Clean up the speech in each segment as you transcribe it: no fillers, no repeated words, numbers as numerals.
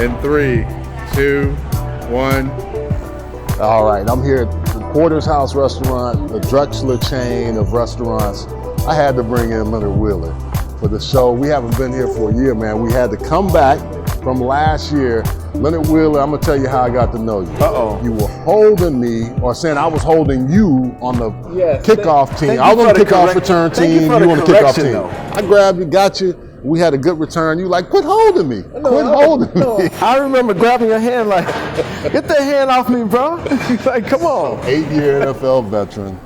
In 3, 2, 1. All right, I'm here at the Porter's House Restaurant, the Drexler chain of restaurants. I had to bring in Leonard Wheeler for the show. We haven't been here for a year, man. We had to come back from last year. Leonard Wheeler, I'm gonna tell you how I got to know you. Uh-oh. You were holding me, or saying I was holding you on the kickoff team. I was on the kickoff return team, you on the kickoff team. Though. I grabbed you, got you. We had a good return. You like, quit holding me. Quit holding me. I remember grabbing your hand like, get that hand off me, bro. Like, come on. 8-year NFL veteran,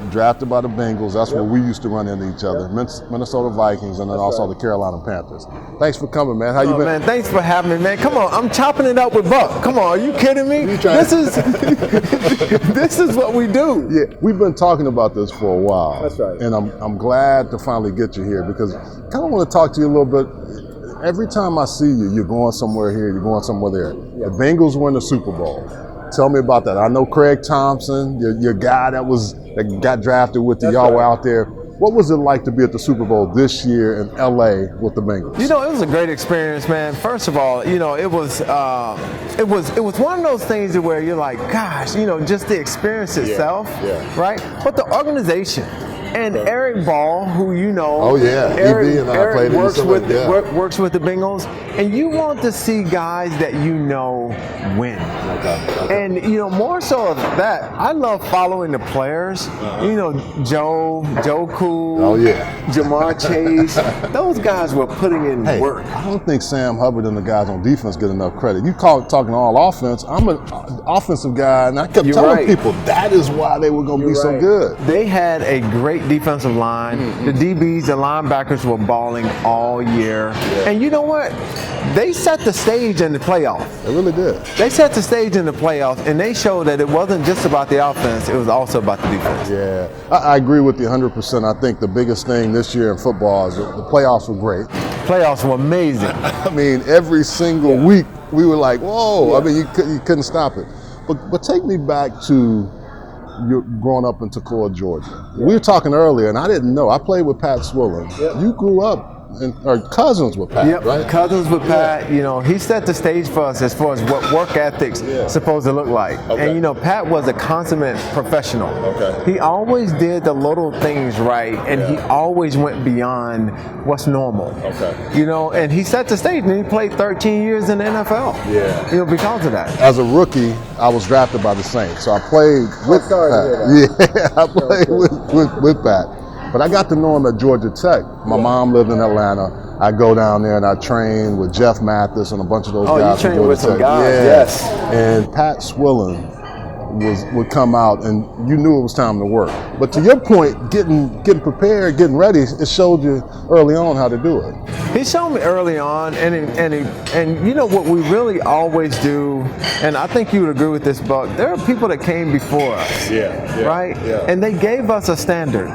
drafted by the Bengals. That's where we used to run into each other. Minnesota Vikings, and then also the Carolina Panthers. Thanks for coming, man. How you been? Man, thanks for having me, man. Come on, I'm chopping it up with Buck. Come on, are you kidding me? This is what we do. Yeah, we've been talking about this for a while. That's right. And I'm glad to finally get you here, because I kind of want to talk to you a little bit. Every time I see you, you're going somewhere here, you're going somewhere there. Yeah. The Bengals win the Super Bowl. Tell me about that. I know Craig Thompson, your guy that got drafted with you. Y'all were out there. What was it like to be at the Super Bowl this year in LA with the Bengals? You know, it was a great experience, man. First of all, you know, it was one of those things where you're like, gosh, you know, just the experience itself, right? But the organization. And Eric Ball, who you know, Eric works with the Bengals, and you want to see guys that you know win. Okay. And you know, more so of that, I love following the players. You know, Joe Cool, Jamar Chase. Those guys were putting in work. I don't think Sam Hubbard and the guys on defense get enough credit. You talking all offense. I'm an offensive guy, and I kept telling people that is why they were going to be so good. They had a great defensive line. The DBs, the linebackers were balling all year. And you know what? They set the stage in the playoffs. They really did. They set the stage in the playoffs, and they showed that it wasn't just about the offense, it was also about the defense. Yeah, I agree with you 100%. I think the biggest thing this year in football is the playoffs were great. Playoffs were amazing. I mean, every single week we were like, whoa. I mean, you couldn't stop it. But take me back to you're growing up in Toccoa, Georgia. We were talking earlier, and I didn't know. I played with Pat Swillen. You grew up, or cousins with Pat, right? Cousins with Pat. You know, he set the stage for us as far as what work ethics supposed to look like. Okay. And you know, Pat was a consummate professional. Okay. He always did the little things right, and he always went beyond what's normal. Okay. You know, and he set the stage, and he played 13 years in the NFL. Yeah. You know, because of that. As a rookie, I was drafted by the Saints, so I played with Pat. I played with Pat. But I got to know him at Georgia Tech. My mom lived in Atlanta. I go down there and I train with Jeff Mathis and a bunch of those guys. Oh, you trained with some guys, yes. And Pat Swillen would come out, and you knew it was time to work. But to your point, getting prepared, getting ready, it showed you early on how to do it. He showed me early on, and you know what we really always do, and I think you would agree with this, Buck. There are people that came before us, right? Yeah. And they gave us a standard.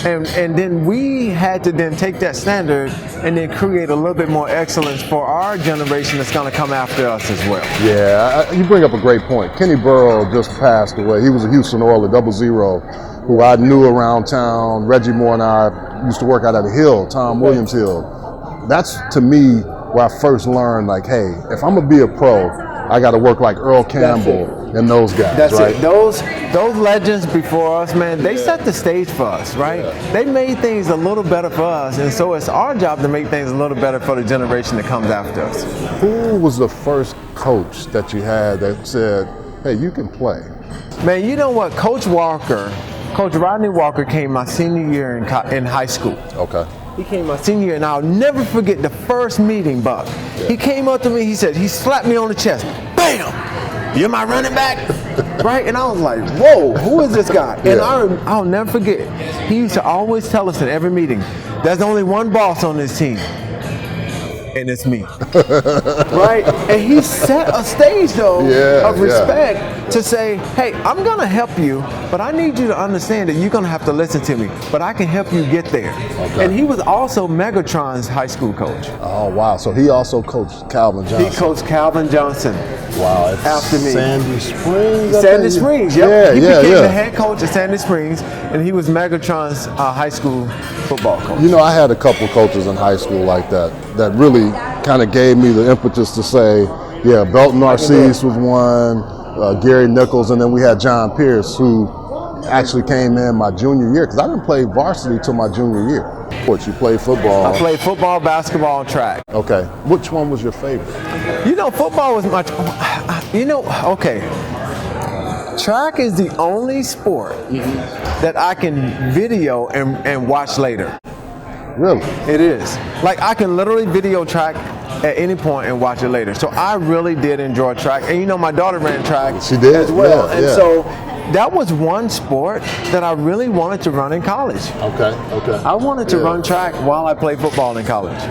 And then we had to then take that standard and then create a little bit more excellence for our generation that's going to come after us as well. Yeah, you bring up a great point. Kenny Burrow just passed away. He was a Houston Oiler, 00, who I knew around town. Reggie Moore and I used to work out at the Hill, Tom Williams Hill. That's, to me, where I first learned, like, hey, if I'm going to be a pro, I got to work like Earl Campbell and those guys, That's right? It. Those legends before us, man, they set the stage for us, right? They made things a little better for us, and so it's our job to make things a little better for the generation that comes after us. Who was the first coach that you had that said, hey, you can play? Man, you know what? Coach Rodney Walker came my senior year in high school. Okay. He came my senior year, and I'll never forget the first meeting, Buck. He came up to me, he slapped me on the chest. Bam! You're my running back? Right? And I was like, whoa, who is this guy? And I'll never forget. He used to always tell us in every meeting, there's only one boss on this team, and it's me. Right? And he set a stage, though, of respect to say, hey, I'm going to help you, but I need you to understand that you're going to have to listen to me, but I can help you get there. Okay. And he was also Megatron's high school coach. Oh, wow. So he also coached Calvin Johnson. He coached Calvin Johnson. Wow. After me. Sandy Springs? Sandy Springs, yep. He became the head coach at Sandy Springs, and he was Megatron's high school football coach. You know, I had a couple coaches in high school like that really kind of gave me the impetus to say, yeah, Belton Narcisse was one, Gary Nichols, and then we had John Pierce, who actually came in my junior year, because I didn't play varsity till my junior year. What, you played football? I played football, basketball, and track. Okay. Which one was your favorite? You know, football was much, okay. Track is the only sport that I can video and watch later. Really? It is. Like, I can literally video track at any point and watch it later. So I really did enjoy track. And you know, my daughter ran track she did as well. Yeah, and yeah. so that was one sport that I really wanted to run in college. Okay. I wanted to run track while I played football in college.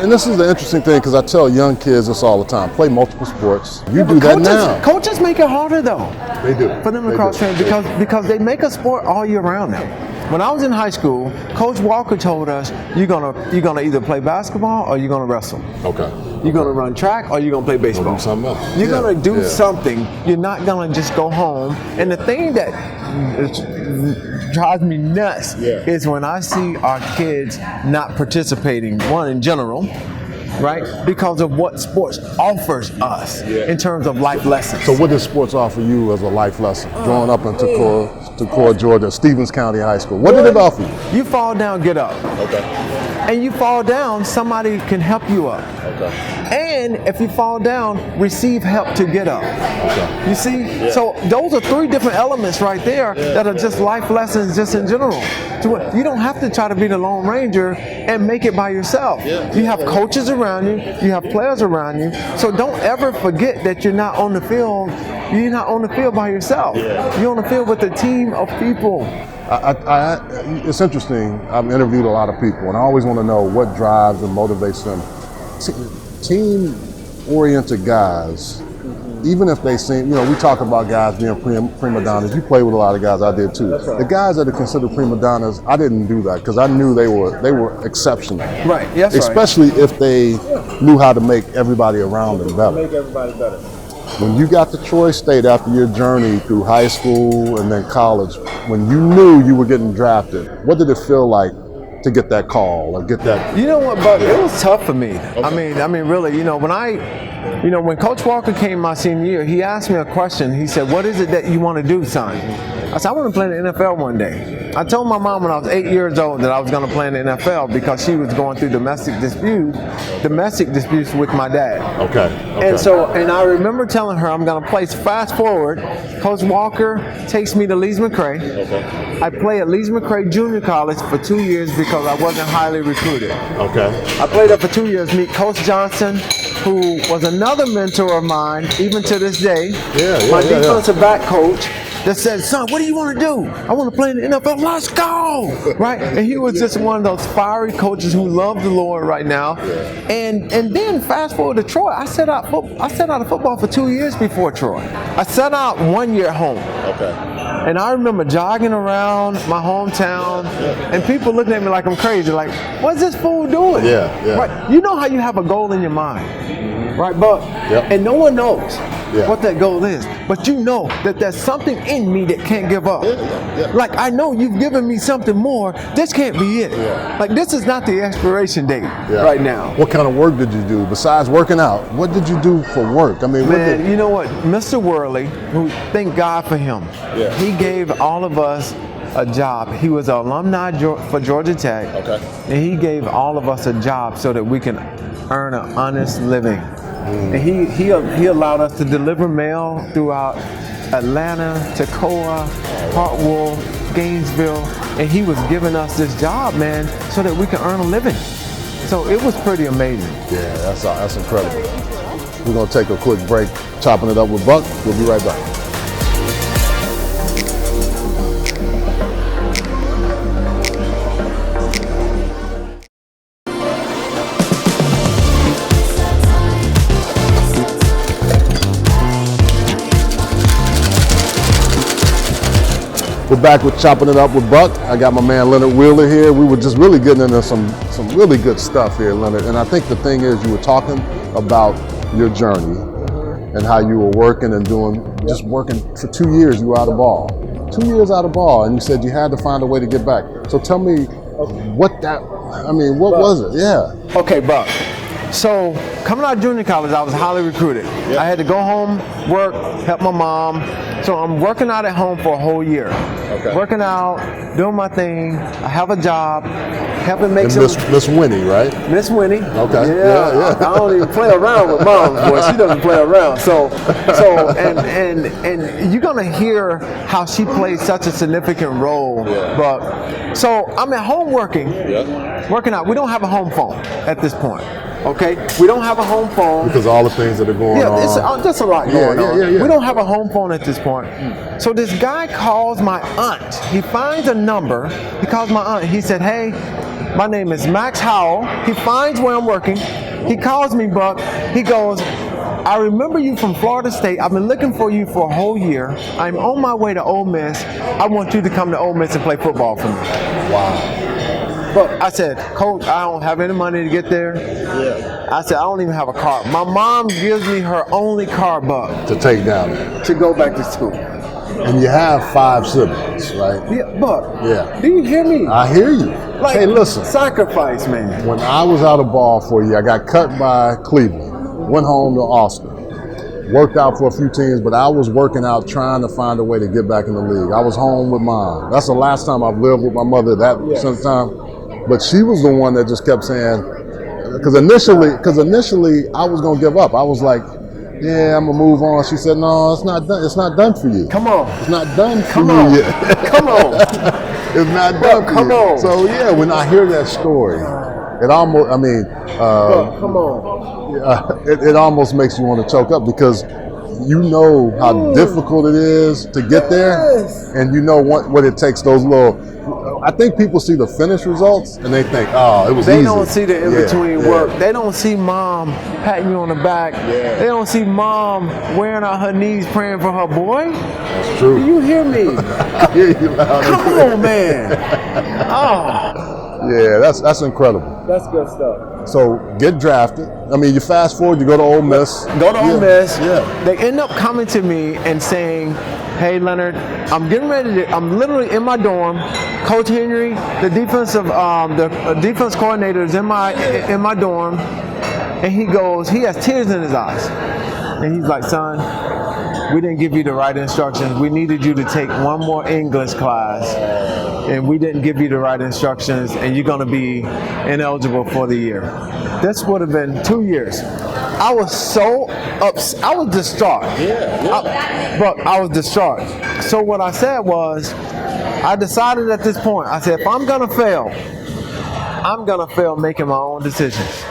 And this is the interesting thing, because I tell young kids this all the time: play multiple sports. You do that now. Coaches make it harder though. They do. For them to cross train because they make a sport all year round now. When I was in high school, Coach Walker told us you're gonna either play basketball or you're gonna wrestle. Okay. You're gonna run track or you're gonna play baseball. Do something else. You're gonna do something. You're not gonna just go home. And the thing that drives me nuts is when I see our kids not participating, one in general, right? Because of what sports offers us in terms of life lessons. So what does sports offer you as a life lesson? Growing up in Toccoa, Georgia, Stevens County High School. What did it offer you? You fall down, get up. Okay. And you fall down, somebody can help you up. Okay. And if you fall down, receive help to get up. Okay. You see? So those are three different elements right there that are just life lessons just in general. You don't have to try to be the Lone Ranger and make it by yourself. You have coaches around you, you have players around you. So don't ever forget that you're not on the field. You're not on the field by yourself. You're on the field with a team of people. It's interesting. I've interviewed a lot of people, and I always want to know what drives and motivates them. Team-oriented guys, even if they seem, we talk about guys being prima donnas. You play with a lot of guys. I did too. Right. The guys that are considered prima donnas, I didn't do that because I knew they were exceptional. Right. Yes. Especially if they knew how to make everybody around them better. Make everybody better. When you got to Troy State after your journey through high school and then college, when you knew you were getting drafted, what did it feel like to get that call or get that? You know what, Buck? It was tough for me. Okay. I mean, really, when Coach Walker came my senior year, he asked me a question. He said, "What is it that you want to do, son?" I said, "I want to play in the NFL one day." I told my mom when I was 8 years old that I was going to play in the NFL because she was going through domestic disputes with my dad. Okay. And I remember telling her I'm going to play. Fast forward, Coach Walker takes me to Lees McRae. Okay. I play at Lees McRae Junior College for 2 years because I wasn't highly recruited. Okay. I played up for 2 years. Meet Coach Johnson, who was another mentor of mine, even to this day. My defensive back coach. That said, "Son, what do you want to do?" "I want to play in the NFL." "Let's go!" Right? And he was just one of those fiery coaches who loved the Lord right now. And then fast forward to Troy. I set out of football for 2 years before Troy. I set out 1 year at home. Okay. And I remember jogging around my hometown, and people looking at me like I'm crazy, like, "What's this fool doing?" Yeah. Right? You know how you have a goal in your mind, right, Buck? And no one knows what that goal is, but you know that there's something in me that can't give up. Like, I know you've given me something more. This can't be it. Like, this is not the expiration date right now. What kind of work did you do besides working out? What did you do for work? I mean, man, you know what? Mr. Worley, who, thank God for him, he gave all of us a job. He was an alumni for Georgia Tech, and he gave all of us a job so that we can earn an honest living. And he allowed us to deliver mail throughout Atlanta, Toccoa, Hartwell, Gainesville, and he was giving us this job, man, so that we can earn a living. So it was pretty amazing. Yeah, that's incredible. We're gonna take a quick break, chopping it up with Buck. We'll be right back. We're back with Chopping It Up with Buck. I got my man Leonard Wheeler here. We were just really getting into some really good stuff here, Leonard. And I think the thing is, you were talking about your journey and how you were working and just working for 2 years. You were out of ball. 2 years out of ball, and you said you had to find a way to get back. So tell me what was it? Yeah. Okay, Buck. So coming out of junior college, I was highly recruited. Yep. I had to go home, work, help my mom. So I'm working out at home for a whole year. Okay. Working out, doing my thing. I have a job, helping make And some. Miss Winnie, right? Miss Winnie. Okay. Yeah. I don't even play around with mom, boy. She doesn't play around. So and you're gonna hear how she plays such a significant role. Yeah. But so I'm at home working, working out. We don't have a home phone at this point. Okay, we don't have a home phone Because all the things that are going on. there's a lot going on. Yeah. We don't have a home phone at this point. So this guy calls my aunt. He finds a number. He calls my aunt. He said, "Hey, my name is Max Howell." He finds where I'm working. He calls me, Buck. He goes, "I remember you from Florida State. I've been looking for you for a whole year. I'm on my way to Ole Miss. I want you to come to Ole Miss and play football for me." Wow. But I said, "Coach, I don't have any money to get there." Yeah. I said, "I don't even have a car." My mom gives me her only car, Buck, To take down there. to go back to school. And you have 5 siblings, right? Yeah, Buck. Yeah. Do you hear me? I hear you. Like, Hey, listen. sacrifice, man. When I was out of ball for a year, I got cut by Cleveland. Went home to Austin. Worked out for a few teams, but I was working out trying to find a way to get back in the league. I was home with mom. That's the last time I've lived with my mother since time. But she was the one that just kept saying, because initially I was gonna give up. I was like, "Yeah, I'm gonna move on." She said, "No, it's not done. It's not done for you. Come on. It's not done for Come you on. yet. Come on. It's not done for Come you." on. So yeah, when I hear that story, it almost, Buck, come on. it almost makes you want to choke up because you know how difficult it is to get there, and you know what it takes. Those little, I think people see the finished results and they think, "Oh, it was easy." They don't see the in-between Yeah. work. They don't see mom patting you on the back. Yeah. They don't see mom wearing out her knees praying for her boy. That's true. Do you hear me? I hear you loud and Come clear. on, man. Oh, Yeah, that's incredible. that's good stuff. So get drafted. I mean, you fast forward, you go to Ole Miss. Go to Ole Miss. Yeah. They end up coming to me and saying, "Hey, Leonard, I'm getting ready to. I'm literally in my dorm. Coach Henry, the defense coordinator, is in my dorm, and he goes. He has tears in his eyes, and he's like, "Son, we didn't give you the right instructions. We needed you to take one more English class, and we didn't give you the right instructions, and you're going to be ineligible for the year." This would have been 2 years. I was so upset. I was distraught. But I was distraught. So what I said was, I decided at this point, I said, if I'm going to fail, I'm going to fail making my own decisions.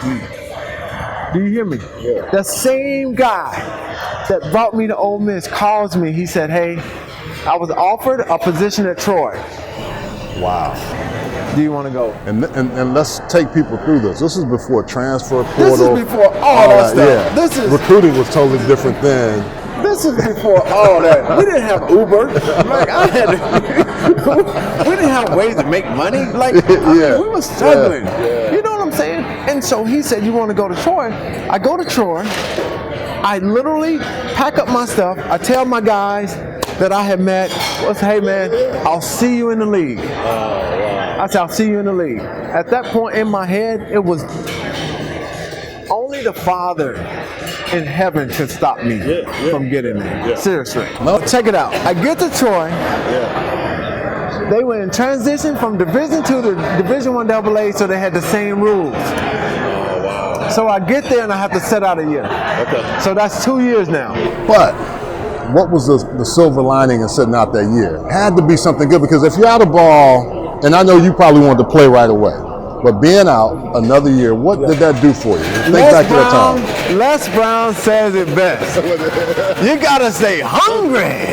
Do you hear me? Yeah. The same guy that brought me to Ole Miss calls me. He said, "Hey, I was offered a position at Troy. Wow. Do you want to go?" And let's take people through this. This is before transfer portal. This is before all that stuff. Yeah. This is Recruiting was totally different then. This is before all that. We didn't have Uber. Like we didn't have ways to make money. Like we were struggling. Yeah. You know what I'm saying? And so he said, "You want to go to Troy?" I go to Troy. I literally pack up my stuff. I tell my guys that I have met, "Hey man, I'll see you in the league." I said, "I'll see you in the league." At that point in my head, it was only the Father in heaven could stop me from getting there. Seriously. No, check it out. I get to Troy. They were in transition from Division II to Division I AA, so they had the same rules. So I get there and I have to set out a year. Okay. So that's 2 years now. But what was the silver lining in sitting out that year? It had to be something good, because if you're out of ball, and I know you probably wanted to play right away, but being out another year, what did that do for you? Think back to that time. Les Brown says it best. You gotta stay hungry.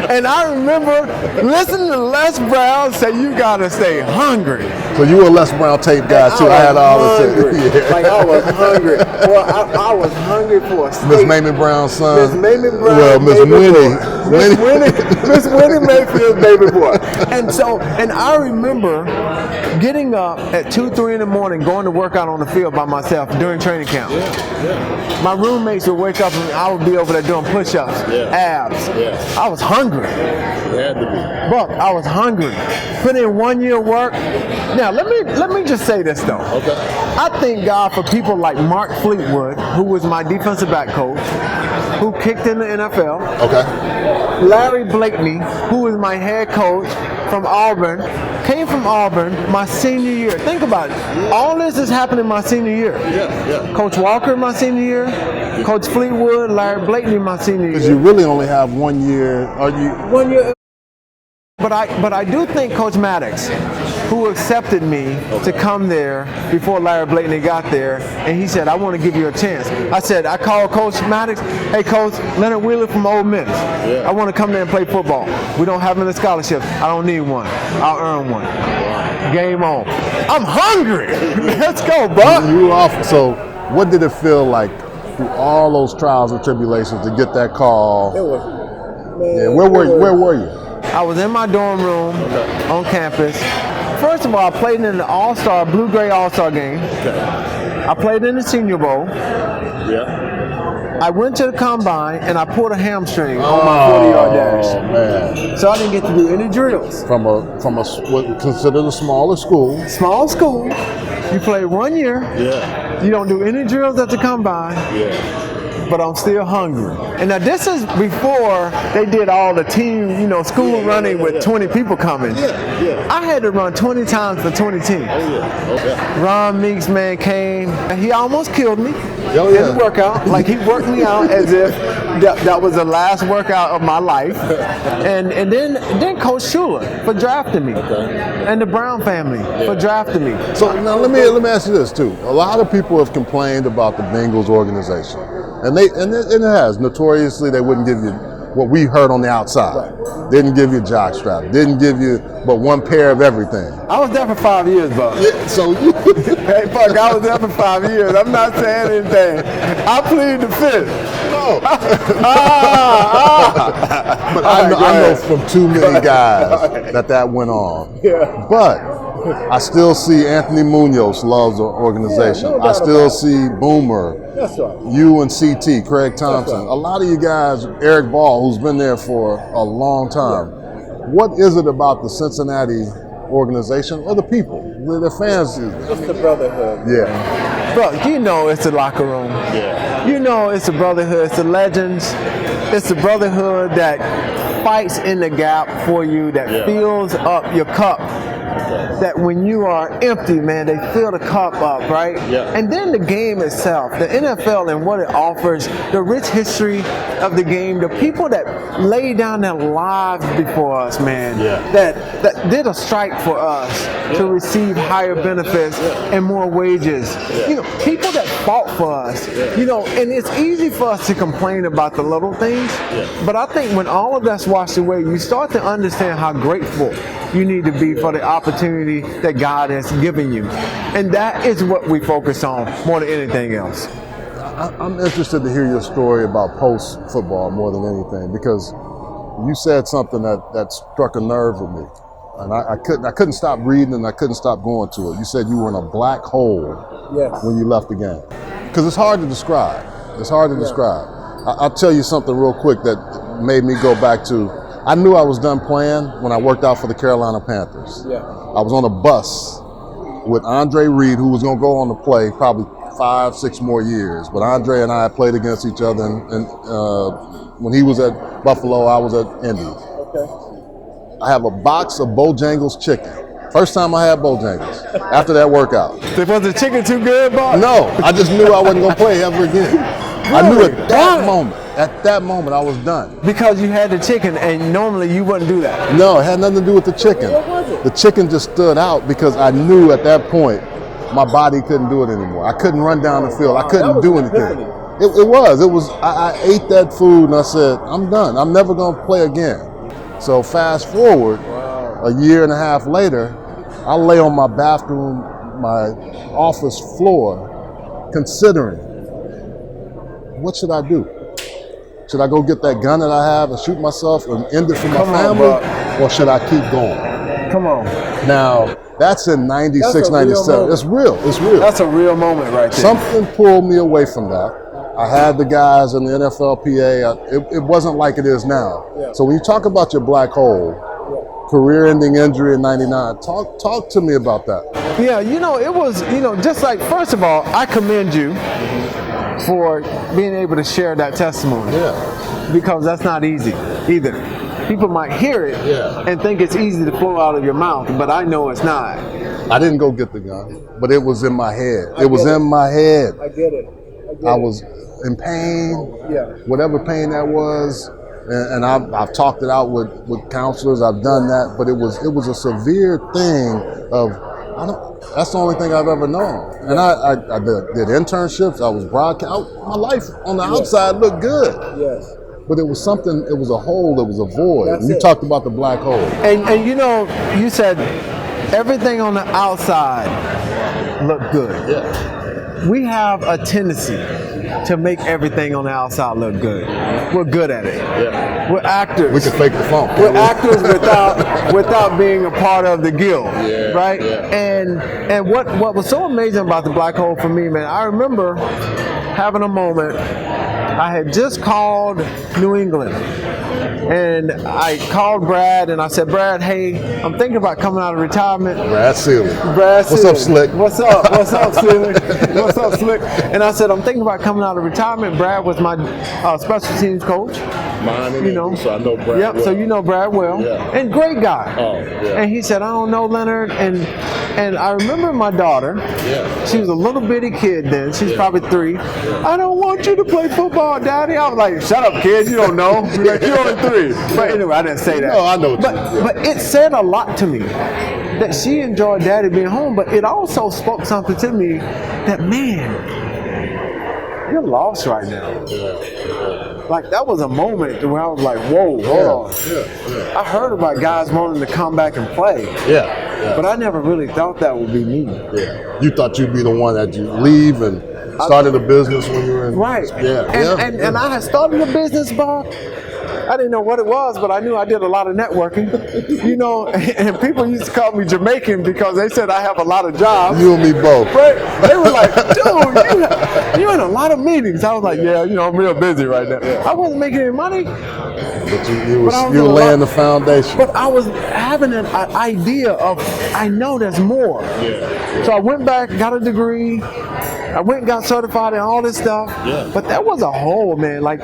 And I remember listening to Les Brown say you gotta stay hungry. So you were a Les Brown tape guy too. I had all this. Yeah. Like I was hungry. Well, I was hungry for a steak. Miss Mamie Brown's son. Miss Mamie Brown. Well, Miss Winnie. Miss Winnie Mayfield's baby boy. And I remember getting up at 2, 3 in the morning, going to work out on the field by myself during training camp. My roommates would wake up and I would be over there doing push-ups, abs. I was hungry. Buck, I was hungry. Put in 1 year work. Now let me just say this though. Okay. I thank God for people like Mark Fleetwood, who was my defensive back coach, who kicked in the NFL. Okay. Larry Blakeney, who was my head coach from Auburn, came from Auburn my senior year. Think about it. All this is happening my senior year. Coach Walker my senior year, Coach Fleetwood, Larry Blakeney my senior year. Because you really only have 1 year. Are you 1 year? But I do think Coach Maddox, who accepted me to come there before Larry Blakeney got there, and he said, I want to give you a chance. I called Coach Maddox, hey Coach, Leonard Wheeler from Ole Miss. I want to come there and play football. We don't have any scholarships. I don't need one. I'll earn one. Game on. I'm hungry. Let's go, Buck. You off. So what did it feel like through all those trials and tribulations to get that call? It was, man, Where were you? I was in my dorm room on campus. First of all, I played in the All-Star, Blue-Gray All-Star game. I played in the Senior Bowl. I went to the combine and I pulled a hamstring on my 40-yard dash. Oh man! So I didn't get to do any drills. From a what considered a smaller school. Small school. You play 1 year. You don't do any drills at the combine. But I'm still hungry. And now this is before they did all the team, school running with 20 people coming. I had to run 20 times for 20 teams. Ron Meeks, man, came, and he almost killed me in the workout. Like he worked me out as if that was the last workout of my life. And then Coach Schuler for drafting me. And the Brown family for drafting me. So now let me ask you this too. A lot of people have complained about the Bengals organization. And it has. Notoriously, they wouldn't give you what we heard on the outside. Didn't give you jock strap. Didn't give you but one pair of everything. I was there for 5 years, Buck. So you hey, Buck, I was there for 5 years. I'm not saying anything. I plead the fifth. No. But I know from too many guys that went on. But I still see Anthony Munoz loves the organization. I still see Boomer, you and CT, Craig Thompson. A lot of you guys, Eric Ball, who's been there for a long time. What is it about the Cincinnati organization or the people, the fans? It's the brotherhood. Bro, it's the locker room. It's the brotherhood. It's the legends. It's the brotherhood that fights in the gap for you, that fills up your cup. That when you are empty, man, they fill the cup up, right? And then the game itself, the NFL and what it offers, the rich history of the game, the people that lay down their lives before us, man, that did a strike for us to receive higher benefits and more wages. People that fought for us, and it's easy for us to complain about the little things, but I think when all of that's washed away, you start to understand how grateful you need to be for the opportunity that God has given you. And that is what we focus on more than anything else. I'm interested to hear your story about post-football more than anything, because you said something that struck a nerve with me. And I couldn't stop reading and I couldn't stop going to it. You said you were in a black hole when you left the game. Because it's hard to describe. I'll tell you something real quick that made me go back to, I knew I was done playing when I worked out for the Carolina Panthers. I was on a bus with Andre Reed, who was going to go on to play probably 5-6 more years. But Andre and I played against each other, and when he was at Buffalo, I was at Indy. I have a box of Bojangles chicken. First time I had Bojangles after that workout. Was the chicken too good, Bob? No, I just knew I wasn't going to play ever again. I knew at that moment I was done. Because you had the chicken, and normally you wouldn't do that. No, it had nothing to do with the chicken. What was it? The chicken just stood out because I knew at that point my body couldn't do it anymore. I couldn't run down the field. I couldn't do anything. It was. I ate that food and I said, I'm done. I'm never going to play again. So fast forward, a year and a half later, I lay on my office floor, considering, what should I do? Should I go get that gun that I have and shoot myself and end it for my family? Or should I keep going? Come on. Now, that's in 96, 97. It's real. It's real. That's a real moment right there. Something pulled me away from that. I had the guys in the NFLPA. It wasn't like it is now. Yeah. So when you talk about your black hole, career-ending injury in 99, talk to me about that. Yeah, it was, just like, first of all, I commend you for being able to share that testimony. Yeah. Because that's not easy either. People might hear it and think it's easy to flow out of your mouth, but I know it's not. I didn't go get the gun, but it was in my head. It was in my head. I get it. I was in pain, whatever pain that was, and I've talked it out with counselors. I've done that, but it was a severe thing of that's the only thing I've ever known. And I did internships. I was broadcast. My life on the outside looked good. Yes. But it was something. It was a hole. It was a void. You talked about the black hole. And you said everything on the outside looked good. Yeah. We have a tendency to make everything on the outside look good. We're good at it. Yeah. We're actors. We can fake the funk. We're actors without being a part of the guild, right? Yeah. And what was so amazing about the black hole for me, man, I remember having a moment. I had just called New England. And I called Brad and I said, Brad, hey, I'm thinking about coming out of retirement. Brad Sealy. What's up, Slick? What's up? What's up, Sealy? What's up, Slick? And I said, I'm thinking about coming out of retirement. Brad was my special teams coach. Mine and so I know Brad well. So you know Brad well. Yeah. And great guy. Oh, yeah. And he said, I don't know, Leonard. And I remember my daughter. Yeah. She was a little bitty kid then. She's probably 3. Yeah. I don't want you to play football, Daddy. I was like, shut up, kid. You don't know. Like, you're only 3. But anyway, I didn't say that. No, I know. But it said a lot to me that she enjoyed Daddy being home. But it also spoke something to me that, man, you're lost right now. Yeah. Like, that was a moment where I was like, whoa, hold on. Yeah. I heard about guys wanting to come back and play. Yeah. But I never really thought that would be me. Yeah. You thought you'd be the one that you leave and started a business when you were in. Right. Yeah. And I had started a business, Bob. I didn't know what it was, but I knew I did a lot of networking, and people used to call me Jamaican because they said I have a lot of jobs. You and me both. Right? They were like, dude, you're in a lot of meetings. I was like, yeah, I'm real busy right now. I wasn't making any money. But you were laying the foundation. But I was having an idea of, I know there's more. Yeah. So I went back, got a degree. I went and got certified in all this stuff. Yeah. But that was a hole, man. Like,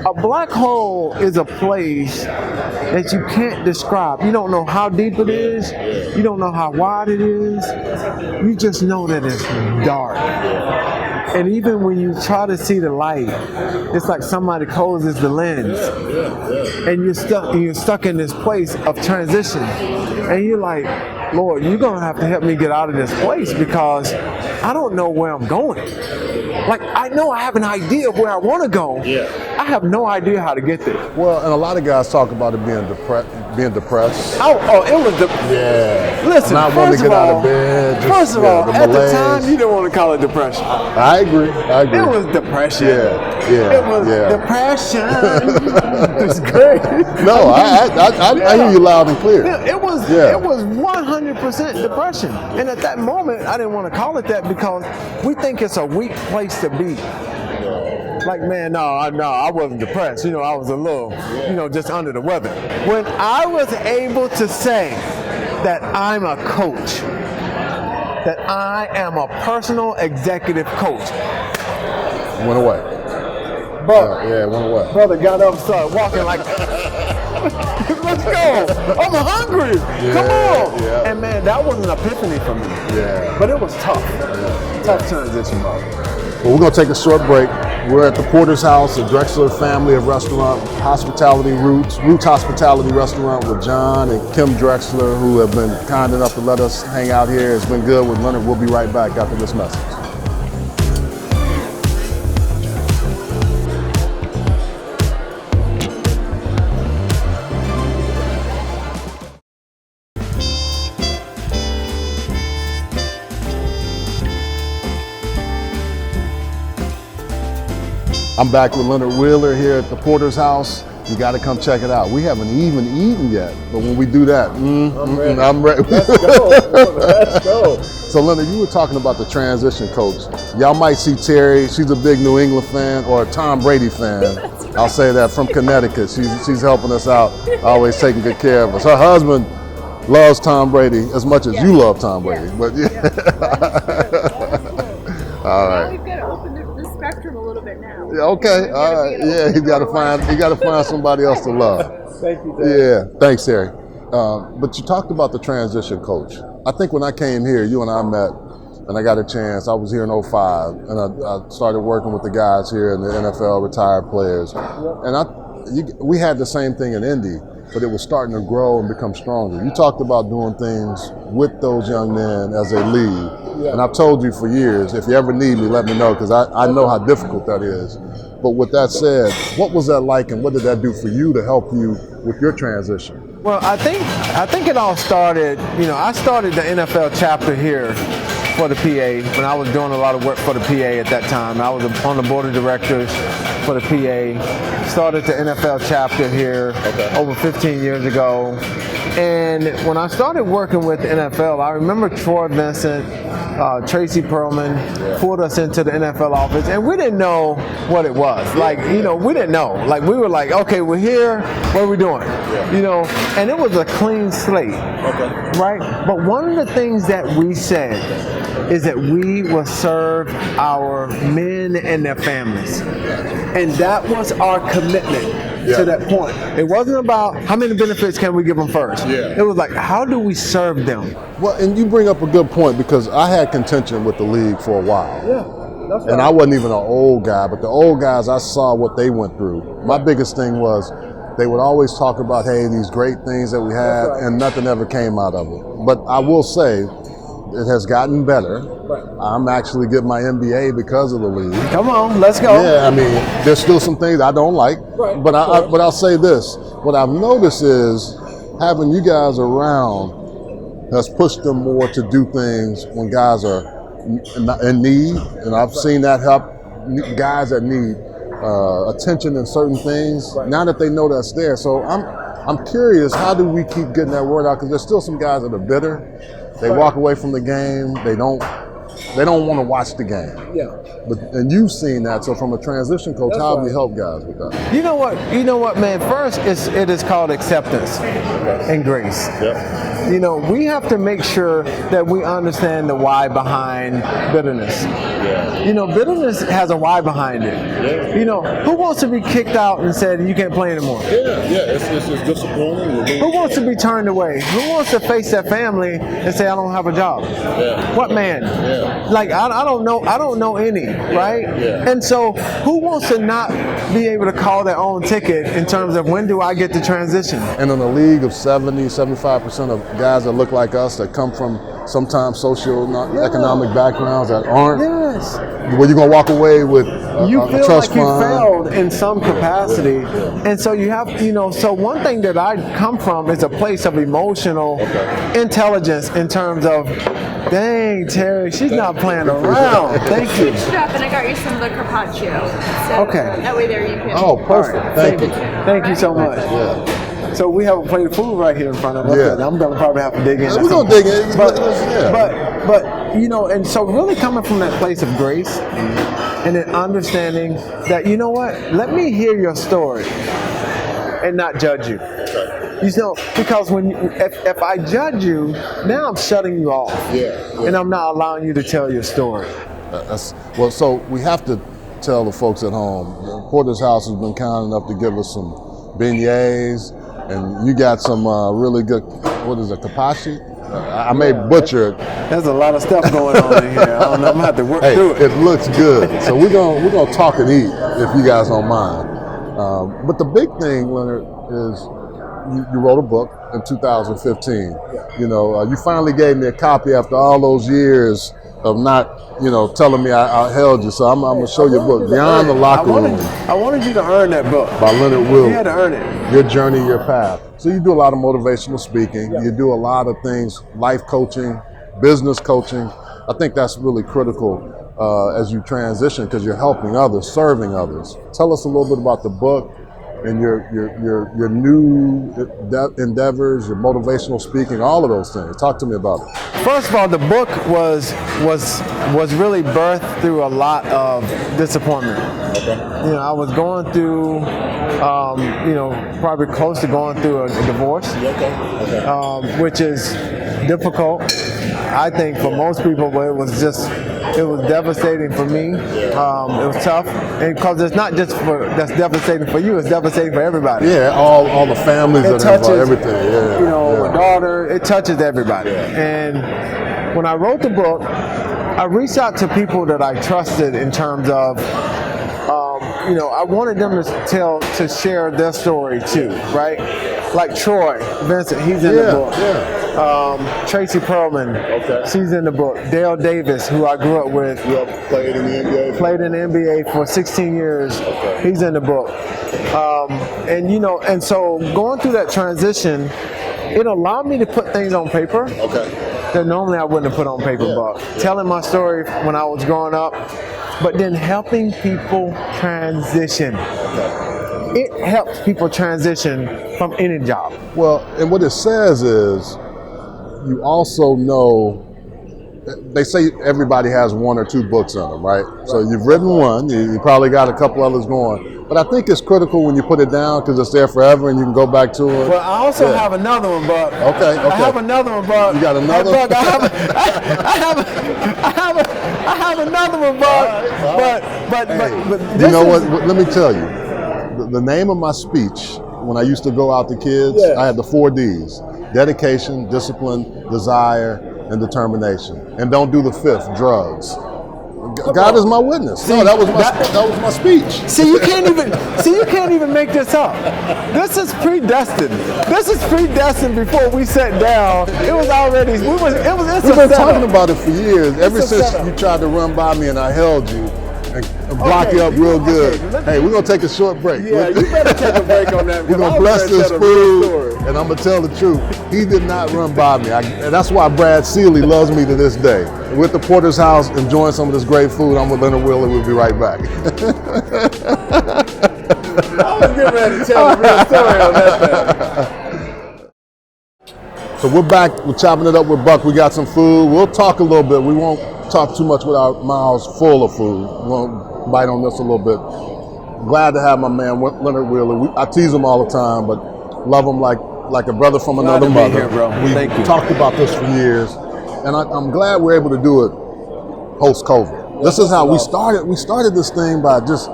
a black hole is a place that you can't describe. You don't know how deep it is. You don't know how wide it is. You just know that it's dark. And even when you try to see the light, it's like somebody closes the lens. And you're stuck in this place of transition. And you're like, Lord, you're going to have to help me get out of this place because I don't know where I'm going. Like, I know I have an idea of where I want to go. Yeah. I have no idea how to get there. Well, and a lot of guys talk about it being depressed. Oh, it was yeah. Listen, not wanting to get out of bed. First of all, at the time, you didn't want to call it depression. I agree. It was depression. Yeah. It was depression. It's great. No, I hear you loud and clear. It was 100% depression. And at that moment, I didn't want to call it that because we think it's a weak place to be. Like, man, no, I wasn't depressed. I was a little, just under the weather. When I was able to say that I'm a coach, that I am a personal executive coach. Went away. Brother, it went away. Brother got up, started walking like, let's go. I'm hungry. Come on. Yeah. And man, that was an epiphany for me. Yeah. But it was tough. Yeah. Tough transition, brother. Well, we're going to take a short break. We're at the Porter's House, the Drexler family of restaurant, Hospitality Roots Hospitality Restaurant with John and Kim Drexler, who have been kind enough to let us hang out here. It's been good with Leonard. We'll be right back after this message. I'm back with Leonard Wheeler here at the Porter's house. You got to come check it out. We haven't even eaten yet, but when we do that, I'm ready. Let's go. Let's go. So Leonard, you were talking about the transition coach. Y'all might see Terry. She's a big New England fan or a Tom Brady fan. I'll say that, from Connecticut. She's helping us out, always taking good care of us. Her husband loves Tom Brady as much as you love Tom Brady. But yeah. All right. Now we've got to open the spectrum a little bit now. Okay. All right. Yeah, he got to find somebody else to love. Thank you, Terry. Yeah. Thanks, Terry. But you talked about the transition coach. I think when I came here, you and I met, and I got a chance. I was here in 05, and I started working with the guys here in the NFL, retired players. And we had the same thing in Indy, but it was starting to grow and become stronger. You talked about doing things with those young men as they lead. And I've told you for years, if you ever need me, let me know, because I know how difficult that is. But with that said, what was that like, and what did that do for you to help you with your transition? Well, I think it all started, I started the NFL chapter here for the PA when I was doing a lot of work for the PA at that time. I was on the board of directors for the PA. Started the NFL chapter here over 15 years ago. And when I started working with the NFL, I remember Troy Vincent, Tracy Perlman pulled us into the NFL office, and we didn't know what it was. Like, we didn't know. Like, we were like, okay, we're here, what are we doing? And it was a clean slate, right? But one of the things that we said is that we will serve our men and their families. And that was our commitment to that point. It wasn't about how many benefits can we give them first. It was like, how do we serve them? Well, and you bring up a good point, because I had contention with the league for a while. That's right. And I wasn't even an old guy, but the old guys, I saw what they went through. My biggest thing was they would always talk about, hey, these great things that we have, and nothing ever came out of it. But I will say, it has gotten better. I'm actually getting my MBA because of the league. Come on, let's go. Yeah, I mean, there's still some things I don't like, but I'll say this. What I've noticed is having you guys around has pushed them more to do things when guys are in need, and I've seen that help guys that need attention in certain things. Now that they know that's there, so I'm curious, how do we keep getting that word out? Because there's still some guys that are bitter. They walk away from the game. They don't want to watch the game. And you've seen that. So from a transition coach, how have you helped guys with that? You know what, man? First, it is called acceptance and grace. We have to make sure that we understand the why behind bitterness. Bitterness has a why behind it. Who wants to be kicked out and said you can't play anymore? It's disappointing. Who wants to be turned away? Who wants to face their family and say I don't have a job? What man? Like I don't know any, right? And so who wants to not be able to call their own ticket in terms of when do I get to transition? And in a league of 75% of guys that look like us, that come from sometimes socio-economic backgrounds that aren't, well, you're going to walk away with you feel trust like you fund. failed in some capacity. And so you have, so one thing that I come from is a place of emotional intelligence in terms of, dang, Terry, she's not playing around. Thank you. Switched up, and I got you some of the carpaccio. So that way there you can. Oh, perfect. Thank you. Thank you so much. So we have a plate of food right here in front of us. I'm going to probably have to dig in. We're going to dig in. But, and so really coming from that place of grace and then understanding that, you know what, let me hear your story and not judge you. Because if I judge you, now I'm shutting you off. And I'm not allowing you to tell your story. So we have to tell the folks at home, Porter's House has been kind enough to give us some beignets, and you got some really good, what is it, kapashi? I may butcher it. There's a lot of stuff going on in here. I don't know, I'm gonna have to work through it. It looks good. So we're gonna talk and eat, if you guys don't mind. But the big thing, Leonard, is you wrote a book in 2015. You finally gave me a copy after all those years of not, telling me I held you. So I'm going to show you a book, Beyond the Locker Room. I wanted you to earn that book. By Leonard Wheeler. You had to earn it. Your Journey, Your Path. So you do a lot of motivational speaking. You do a lot of things, life coaching, business coaching. I think that's really critical as you transition, because you're helping others, serving others. Tell us a little bit about the book and your new endeavors, your motivational speaking, all of those things. Talk to me about it. First of all, the book was really birthed through a lot of disappointment. Okay. I was going through, probably close to going through a divorce, which is difficult, I think, for most people, but it was devastating for me. It was tough, and because it's not just that's devastating for you; it's devastating for everybody. Yeah, all the families that touches everything. Yeah, a daughter. It touches everybody. Yeah. And when I wrote the book, I reached out to people that I trusted in terms of, I wanted them to share their story too, right? Like Troy Vincent, he's in the book. Yeah. Tracy Perlman, she's in the book. Dale Davis, who I grew up with, played in the NBA. Played in the NBA for 16 years. Okay. He's in the book. And so going through that transition, it allowed me to put things on paper that normally I wouldn't have put on paper. But telling my story when I was growing up, but then helping people transition. It helps people transition from any job. Well, and what it says is, you also know, they say everybody has one or two books in them, right? So you've written one, you probably got a couple others going. But I think it's critical when you put it down because it's there forever and you can go back to it. Well, I also have another one, but okay. I have another one, but you got another one? I have another one, but you know what? Let me tell you, the name of my speech when I used to go out to kids, I had the 4 Ds: dedication, discipline, desire, and determination. And don't do the 5th, drugs. God is my witness. No, that was my speech. See, you can't even make this up. This is predestined. This is predestined before we sat down. It was already. We've been talking about it for years. Ever since you tried to run by me and I held you and block you up real good. Hey, we're gonna take a short break. Yeah, you better take a break on that. We're gonna bless this food, and I'm gonna tell the truth. He did not run by me, and that's why Brad Seeley loves me to this day. We're at the Porter's house enjoying some of this great food. I'm with Leonard Wheeler. We'll be right back. I was getting ready to tell a real story on that. So we're back. We're chopping it up with Buck. We got some food. We'll talk a little bit. We won't talk too much with our mouths full of food. We'll bite on this a little bit. Glad to have my man Leonard Wheeler. I tease him all the time, but love him like a brother from another mother. Here, bro. We've talked about this for years, and I'm glad we're able to do it post-COVID. This is how we started. We started this thing by just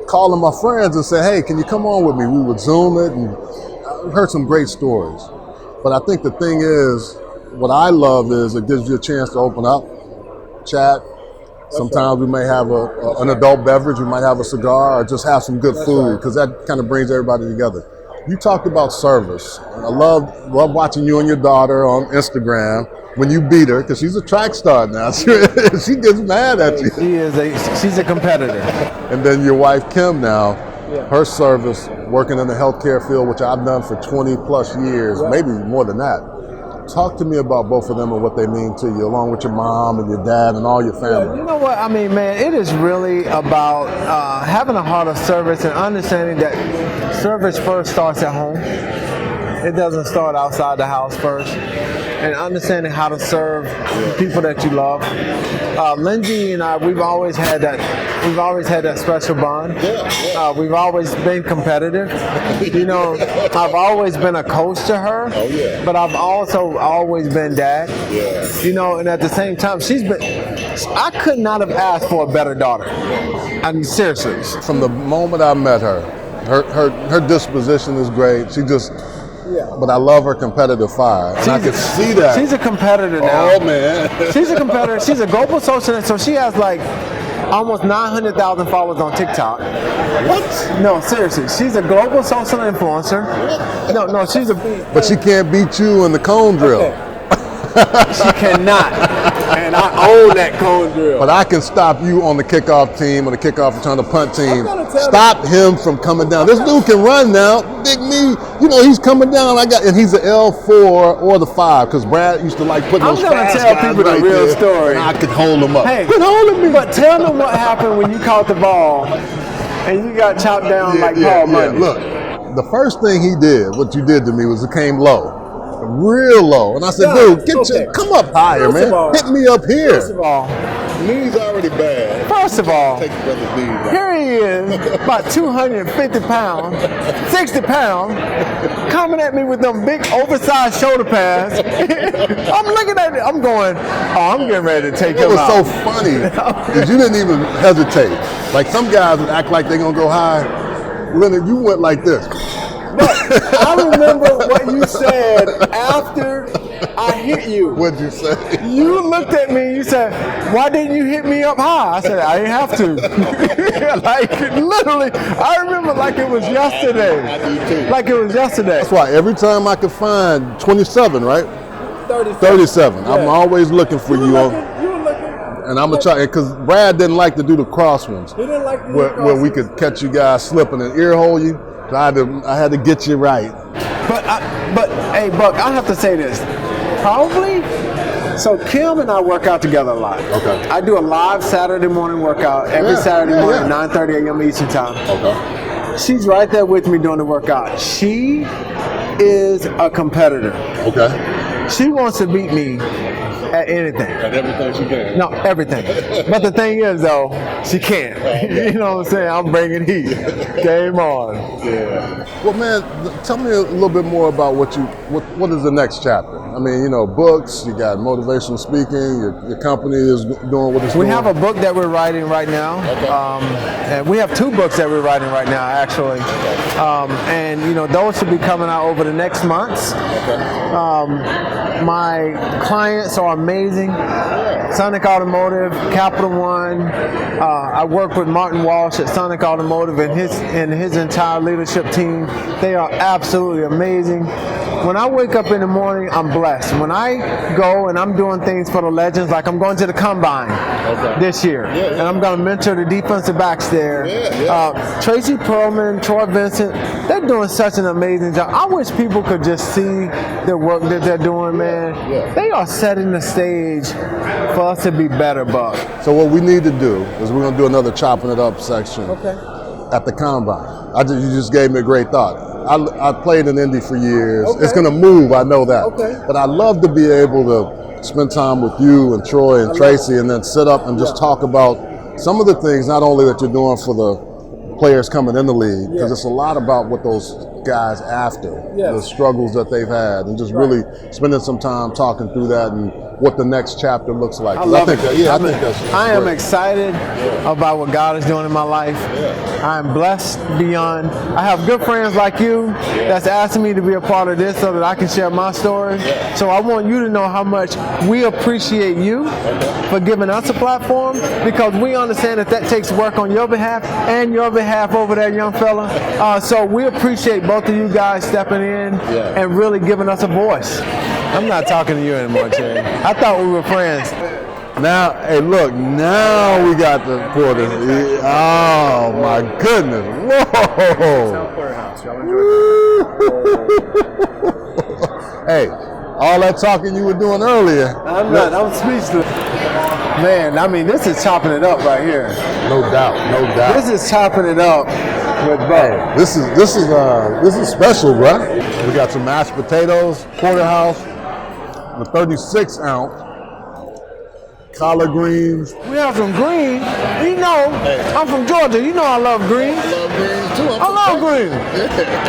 calling my friends and say, "Hey, can you come on with me?" We would Zoom it, and I heard some great stories. But I think the thing is, what I love is it gives you a chance to open up, chat. Sometimes we may have an adult beverage, we might have a cigar, or just have some good food, because that kind of brings everybody together. You talked about service. I love watching you and your daughter on Instagram when you beat her, because she's a track star now. She gets mad at you. She's a competitor. And then your wife Kim now, her service, working in the healthcare field, which I've done for 20 plus years, maybe more than that. Talk to me about both of them and what they mean to you, along with your mom and your dad and all your family. You know what? I mean, man, it is really about having a heart of service and understanding that service first starts at home. It doesn't start outside the house first. And understanding how to serve people that you love. Lindsay and I, we've always had that special bond. We've always been competitive. You know, I've always been a coach to her, but I've also always been dad. You know, and at the same time, I could not have asked for a better daughter. I mean, seriously. From the moment I met her disposition is great. She just, but I love her competitive fire, and I can see that. She's a competitor now. Oh man, she's a competitor. She's a global social, so she has like almost 900,000 followers on TikTok. What? No, seriously, she's a global social influencer. No, she's a. But she can't beat you in the cone drill. She cannot. and I own that cone drill. But I can stop you on the kickoff team or the kickoff return, the punt team. Stop him from coming down. This dude can run now. Big me, he's coming down. And he's an L4 or the 5 because Brad used to like putting those fast guys. I'm gonna tell people right the real there, story. And I could hold him up. Hey, quit holding me. But tell them what happened when you caught the ball and you got chopped down like Paul Monday. Look, the first thing he did, what you did to me, was it came low. Real low. And I said, dude, come up higher, man. Hit me up here. First of all, knees already bad. First of all, take the brother's knees out. Here he is, about 250 pounds, 60 pounds, coming at me with them big oversized shoulder pads. I'm looking at it, I'm going, I'm getting ready to take him out. It was so funny because you didn't even hesitate. Like some guys would act like they're going to go high. Leonard, you went like this. But I remember what you said after I hit you. What'd you say? You looked at me, you said, why didn't you hit me up high? I said, I didn't have to. Like, literally, I remember like it was yesterday. I do too. Like it was yesterday. That's why every time I could find 27, right? 37. Yeah. I'm always looking for you. And I'm going to try, because Brad didn't like to do the cross ones. He didn't like to do where we could catch you guys slipping and ear hole you. So I had to get you right. But hey, Buck, I have to say this. Probably, so Kim and I work out together a lot. Okay. I do a live Saturday morning workout every Saturday morning at 9:30 a.m. Eastern time. Okay. She's right there with me doing the workout. She is a competitor. Okay. She wants to beat me at anything. At everything she can. No, everything. But the thing is, though, she can't. You know what I'm saying? I'm bringing heat. Game on. Yeah. Well, man, tell me a little bit more about what is the next chapter? I mean, books. You got motivational speaking. Your company is doing what it's doing. We have a book that we're writing right now. Okay. And we have 2 books that we're writing right now, actually. And those should be coming out over the next months. Okay. My clients are amazing. Sonic Automotive, Capital One. I work with Martin Walsh at Sonic Automotive and his entire leadership team. They are absolutely amazing. When I wake up in the morning, I'm blessed. When I go and I'm doing things for the legends, like I'm going to the Combine this year, and I'm going to mentor the defensive backs there. Tracy Perlman, Troy Vincent, they're doing such an amazing job. I wish people could just see the work that they're doing, man. They are setting the stage for us to be better, Buck. So what we need to do is we're going to do another chopping it up section at the Combine. You just gave me a great thought. I played in Indy for years. It's going to move, I know that. But I'd love to be able to spend time with you and Troy and Tracy and then sit up and just talk about some of the things, not only that you're doing for the players coming in the league, because it's a lot about what those guys after, the struggles that they've had, and just really spending some time talking through that and what the next chapter looks like. I am excited about what God is doing in my life. I am blessed beyond. I have good friends like you that's asking me to be a part of this so that I can share my story. So I want you to know how much we appreciate you for giving us a platform, because we understand that takes work on your behalf and your behalf over there, young fella. So we appreciate both of you guys stepping in and really giving us a voice. I'm not talking to you anymore, Cherry. I thought we were friends. Now, hey, look, now we got the quarters. Oh, my goodness. Whoa. Hey, all that talking you were doing earlier. I'm speechless. Man, I mean, this is chopping it up right here. No doubt. This is chopping it up with Buck. This is special, bro. We got some mashed potatoes, porterhouse, a 36 ounce, collard greens. We have some green. I'm from Georgia. You know I love greens. I love greens too. I love greens.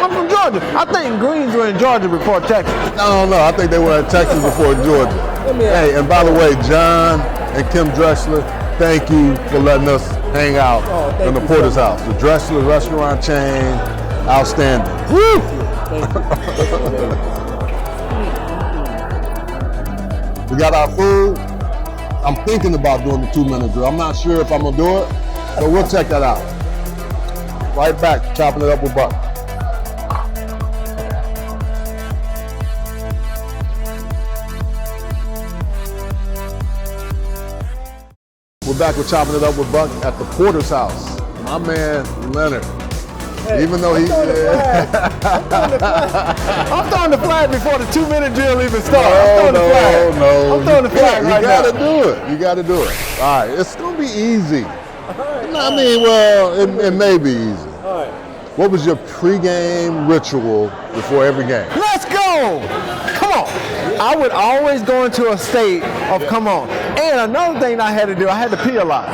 I'm from Georgia. I think greens were in Georgia before Texas. No, I think they were in Texas before Georgia. Hey, and by the way, John and Kim Dressler, thank you for letting us hang out in the Porter's house. The Dressler restaurant chain, outstanding. Woo! We got our food. I'm thinking about doing the 2-minute drill. I'm not sure if I'm gonna do it, but we'll check that out. Right back, chopping it up with Buck. We're back with Chopping It Up with Buck at the Porter's house. My man, Leonard. Hey, even though I'm throwing the flag before the 2-minute drill even starts. I'm throwing the flag right now. You gotta do it. You gotta do it. All right, it's gonna be easy. I mean, well, it may be easy. All right. What was your pregame ritual before every game? Let's go! Come on. I would always go into a state of come on. And another thing I had to do, I had to pee a lot.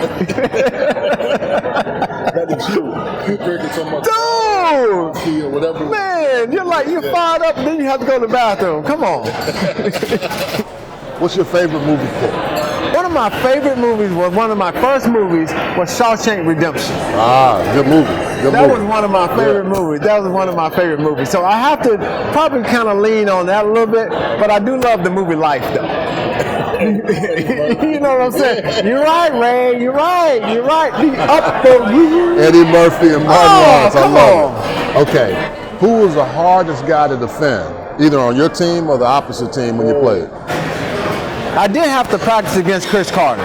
That is true. You drinking so much Dude! or whatever. Man, you're fired up and then you have to go to the bathroom. Come on. What's your favorite movie quote? One of my favorite movies was one of my first movies was Shawshank Redemption. Ah, good movie. That was one of my favorite movies. That was one of my favorite movies. So I have to probably kind of lean on that a little bit, but I do love the movie Life though. You know what I'm saying? You're right, Ray. You're right. Eddie Murphy and Martin Lawrence. Come on. Okay, who was the hardest guy to defend, either on your team or the opposite team when you played? I did have to practice against Chris Carter.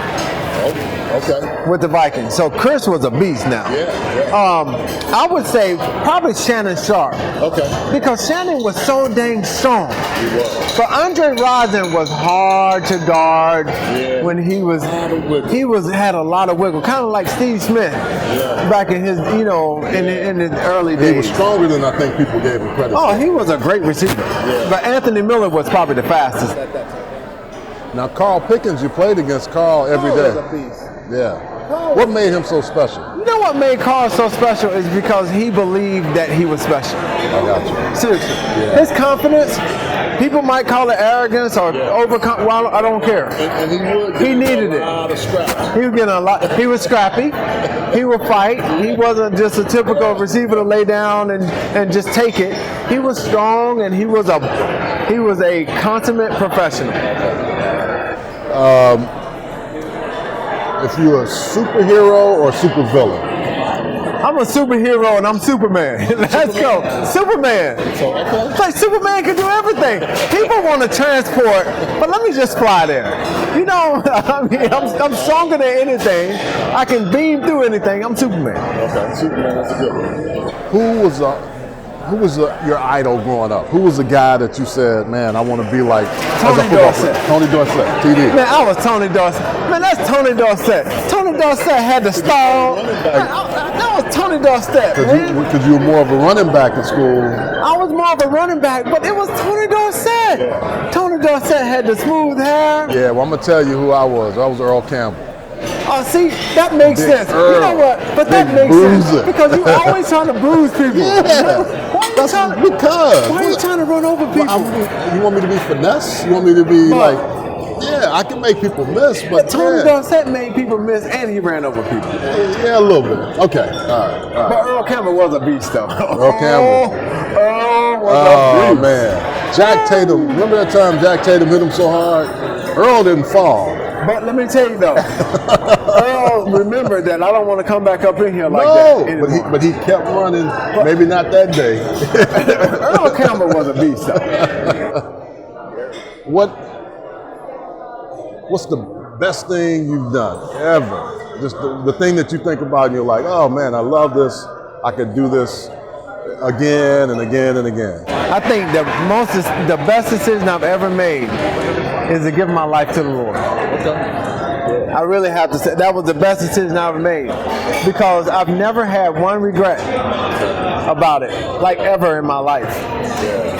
Okay. With the Vikings. So Chris was a beast now. I would say probably Shannon Sharp. Okay. Because Shannon was so dang strong. He was. But Andre Rison was hard to guard when he had a lot of wiggle. Kind of like Steve Smith back in his, in his early days. He was stronger than I think people gave him credit for. Oh, he was a great receiver. But Anthony Miller was probably the fastest at that time. Now, Carl Pickens, you played against Carl every day. Was a beast. Yeah. What made him so special? You know what made Carl so special is because he believed that he was special. I got you. Seriously. Yeah. His confidence, people might call it arrogance or overconfidence. Well, I don't care. And he needed it. He was getting a lot. He was scrappy. He would fight. He wasn't just a typical receiver to lay down and just take it. He was strong and he was a consummate professional. If you're a superhero or supervillain? I'm a superhero and I'm Superman. Let's go. Superman. It's like Superman can do everything. People want to transport, but let me just fly there. I'm stronger than anything. I can beam through anything. I'm Superman. Okay, Superman, that's a good one. Who was your idol growing up? Who was the guy that you said, man, I want to be like Tony Dorsett. Tony Dorsett, TD. Man, I was Tony Dorsett. Man, that's Tony Dorsett. Tony Dorsett had the style. That was Tony Dorsett, man. Because you were more of a running back in school. I was more of a running back, but it was Tony Dorsett. Yeah. Tony Dorsett had the smooth hair. Yeah, well, I'm going to tell you who I was. I was Earl Campbell. Oh, see, that makes sense. Earl. You know what? But that makes sense because you always trying to bruise people. Yeah. Why are you trying to run over people? You want me to be finesse? You want me to be I can make people miss, but Tony Dorsett made people miss and he ran over people. Yeah, a little bit. Okay, all right. But Earl Campbell was a beast, though. Earl Campbell. Earl was a beast. Man. Jack Tatum. Remember that time Jack Tatum hit him so hard? Earl didn't fall. But let me tell you though, Earl remembered that I don't want to come back up in here like that anymore. But he kept running. Maybe not that day. Earl Campbell was a beast though. What's the best thing you've done ever? Just the thing that you think about and you're like, oh man, I love this. I could do this again and again and again. I think the best decision I've ever made is to give my life to the Lord. Okay. I really have to say that was the best decision I ever made because I've never had one regret about it, like ever in my life.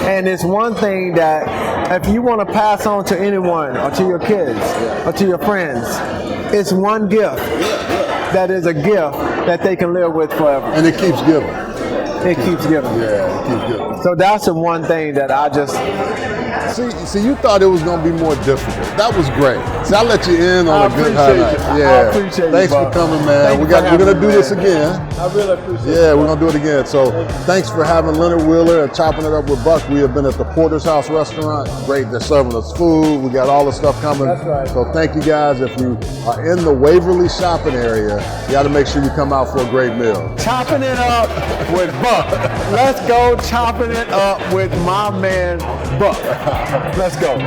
And it's one thing that if you want to pass on to anyone or to your kids or to your friends, it's one gift that is a gift that they can live with forever. And it keeps giving. It keeps giving. Yeah, it keeps giving. So that's the one thing that I just... See, you thought it was going to be more difficult. That was great. See, I let you in on a good highlight. Yeah. I appreciate thanks you, for coming, man. We're going to do this again. I really appreciate it. Yeah, we're going to do it again. So thanks for having Leonard Wheeler and Chopping It Up with Buck. We have been at the Porter's House restaurant. Great. They're serving us food. We got all the stuff coming. That's right. So thank you guys. If you are in the Waverly shopping area, you got to make sure you come out for a great meal. Chopping It Up with Buck. Let's go chopping it up with my man, Buck. Let's go.